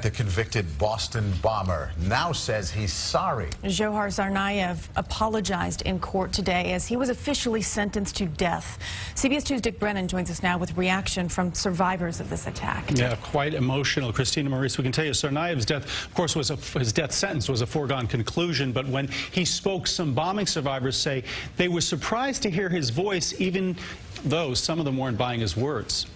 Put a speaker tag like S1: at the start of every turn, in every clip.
S1: The convicted Boston bomber now says he's sorry.
S2: Johar Tsarnaev apologized in court today as he was officially sentenced to death. CBS2’2 Dick Brennan joins us now with reaction from survivors of this attack.
S3: Yeah, quite emotional. Christina Maurice, we can tell you Tsarnaev's death, of course, his death sentence was a foregone conclusion, but when he spoke, some bombing survivors say they were surprised to hear his voice, even though some of them weren't buying his words.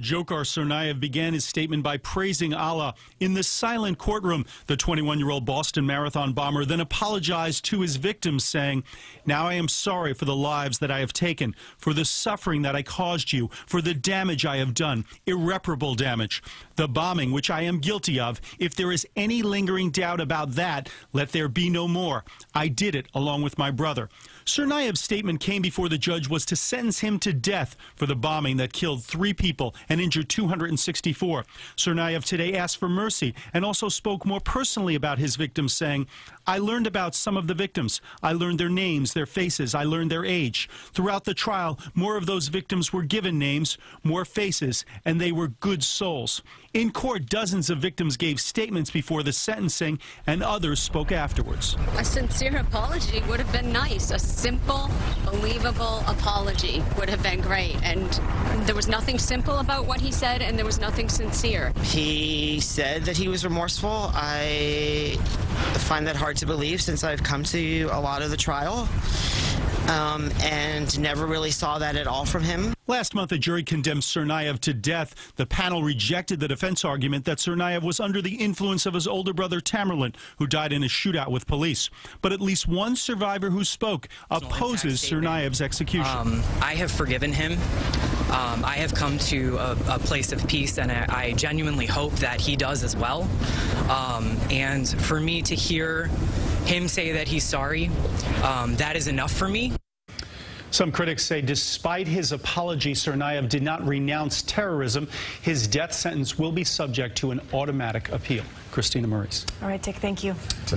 S3: Johar Tsarnaev began his statement by praising Allah. In the silent courtroom, the 21-year-old Boston Marathon bomber then apologized to his victims, saying, "Now I am sorry for the lives that I have taken, for the suffering that I caused you, for the damage I have done, irreparable damage. The bombing, which I am guilty of, if there is any lingering doubt about that, let there be no more. I did it along with my brother." Tsarnaev's statement came before the judge was to sentence him to death for the bombing that killed 3 people and injured 264. Tsarnaev today asked for mercy and also spoke more personally about his victims, saying, "I learned about some of the victims. I learned their names, their faces. I learned their age. Throughout the trial, more of those victims were given names, more faces, and they were good souls." In court, dozens of victims gave statements before the sentencing, and others spoke afterwards.
S4: A sincere apology would have been nice. A simple, believable apology would have been great. And there was nothing simple about what he said, and there was nothing sincere.
S5: He said that he was remorseful. I find that hard to believe since I've come to a lot of the trial and never really saw that at all from him.
S3: Last month, a jury condemned Tsarnaev to death. The panel rejected the defense argument that Tsarnaev was under the influence of his older brother Tamerlan, who died in a shootout with police. But at least one survivor who spoke opposes Tsarnaev's execution.
S6: I have forgiven him. I have come to a place of peace, and I genuinely hope that he does as well. And for me to hear him say that he's sorry, that is enough for me.
S3: Some critics say despite his apology, Tsarnaev did not renounce terrorism. His death sentence will be subject to an automatic appeal. Christina Maurice.
S2: All right, Dick, thank you.